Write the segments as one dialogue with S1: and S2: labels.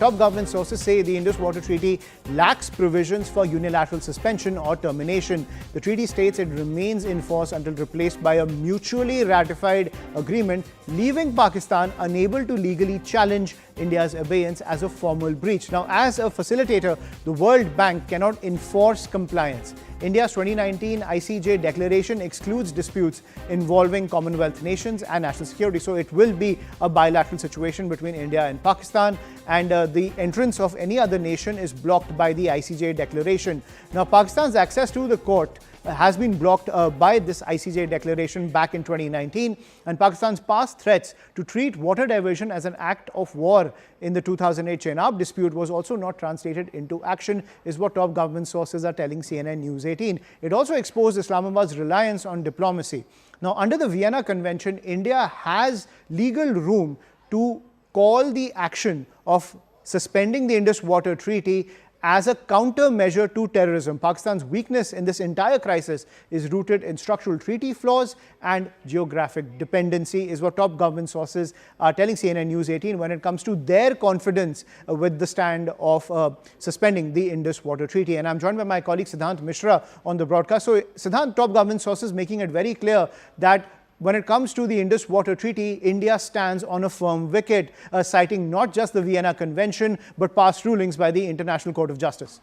S1: top government sources say the Indus Waters Treaty lacks provisions for unilateral suspension or termination. The treaty states it remains in force until replaced by a mutually ratified agreement, leaving Pakistan unable to legally challenge India's abeyance as a formal breach. Now, as a facilitator, the World Bank cannot enforce compliance. India's 2019 ICJ declaration excludes disputes involving Commonwealth nations and national security. So it will be a bilateral situation between India and Pakistan, and the entrance of any other nation is blocked by the ICJ declaration. Now, Pakistan's access to the court has been blocked by this ICJ declaration back in 2019, and Pakistan's past threats to treat water diversion as an act of war in the 2008 Chenab dispute was also not translated into action, is what top government sources are telling CNN News 18. It also exposed Islamabad's reliance on diplomacy. Now, under the Vienna Convention, India has legal room to call the action of suspending the Indus Water Treaty as a countermeasure to terrorism. Pakistan's weakness in this entire crisis is rooted in structural treaty flaws and geographic dependency, is what top government sources are telling CNN News 18 when it comes to their confidence with the stand of suspending the Indus Water Treaty. And I'm joined by my colleague Siddhant Mishra on the broadcast. So, Siddhant, top government sources making it very clear that when it comes to the Indus Water Treaty, India stands on a firm wicket, citing not just the Vienna Convention, but past rulings by the International Court of Justice.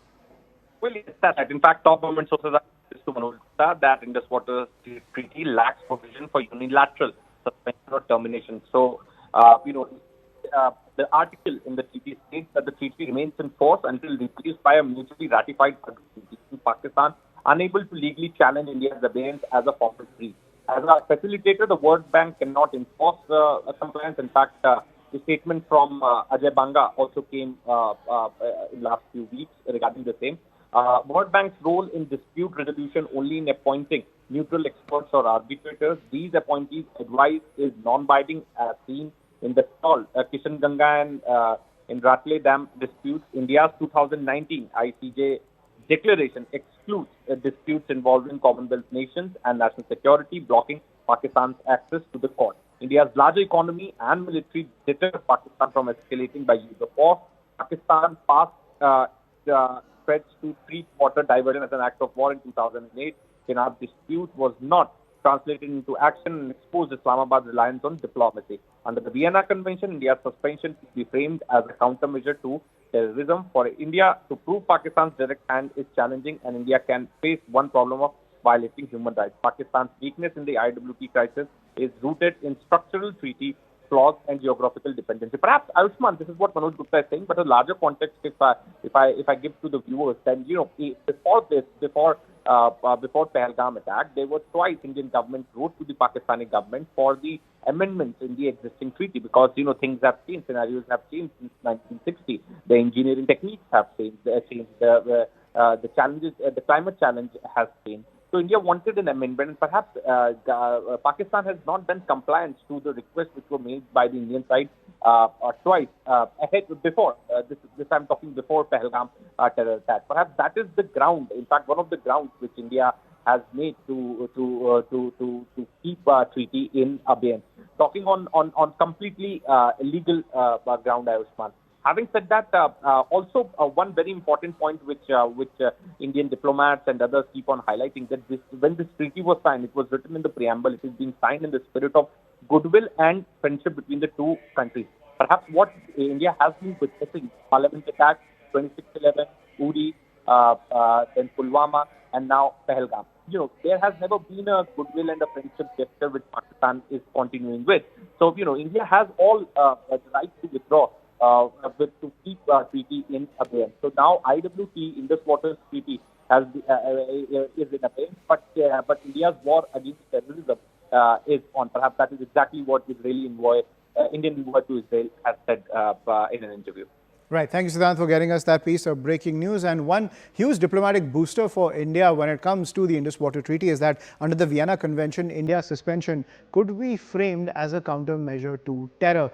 S2: Well, yes, that's right. In fact, top government sources are to Manoj Gupta that Indus Water Treaty lacks provision for unilateral suspension or termination. So, the article in the treaty states that the treaty remains in force until replaced by a mutually ratified agreement between Pakistan, unable to legally challenge India's abeyance as a formal treaty. As a facilitator, the World Bank cannot enforce compliance. In fact, the statement from Ajay Banga also came in last few weeks regarding the same. World Bank's role in dispute resolution only in appointing neutral experts or arbitrators. These appointees' advice is non-binding, as seen in the Kishan Ganga and in Ratle Dam disputes. India's 2019 ICJ declaration excludes disputes involving Commonwealth nations and national security, blocking Pakistan's access to the court. India's larger economy and military deter Pakistan from escalating by use of force. Pakistan passed threats to treat water diversion as an act of war in 2008. Chenab dispute was not translated into action and exposed Islamabad's reliance on diplomacy. Under the Vienna Convention, India's suspension could be framed as a countermeasure to terrorism. For India to prove Pakistan's direct hand is challenging, and India can face one problem of violating human rights. Pakistan's weakness in the IWT crisis is rooted in structural treaty flaws and geographical dependency. Perhaps, Ayushman, this is what Manoj Gupta is saying, but a larger context, if I give to the viewers, then before Pahalgam attack, there were twice Indian government wrote to the Pakistani government for the amendments in the existing treaty, because things have changed, scenarios have changed since 1960. The engineering techniques have changed. The challenges, the climate challenge has changed. So India wanted an amendment, and perhaps Pakistan has not done compliance to the requests which were made by the Indian side twice before. This I'm talking before Pahalgam terror attack. Perhaps that is the ground. In fact, one of the grounds which India has made to keep treaty in abeyance. Talking on completely illegal ground, Ayushman. Having said that, also one very important point which Indian diplomats and others keep on highlighting, that when this treaty was signed, it was written in the preamble, it is being signed in the spirit of goodwill and friendship between the two countries. Perhaps what India has been witnessing, Parliament attack, 26/11, Uri, then Pulwama, and now Pahalgam. There has never been a goodwill and a friendship gesture which Pakistan is continuing with. So, India has all the right to withdraw to keep treaty in abeyance. So now IWT, Indus Waters Treaty, is in abeyance, but India's war against terrorism is on. Perhaps that is exactly what Indian envoy to Israel has said in an interview.
S1: Right. Thank you, Siddhant, for getting us that piece of breaking news. And one huge diplomatic booster for India when it comes to the Indus Water Treaty is that under the Vienna Convention, India's suspension could be framed as a countermeasure to terror.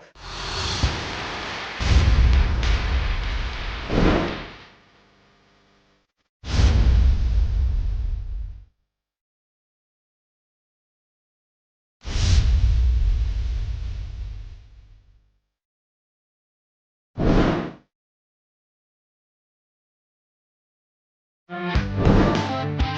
S1: News.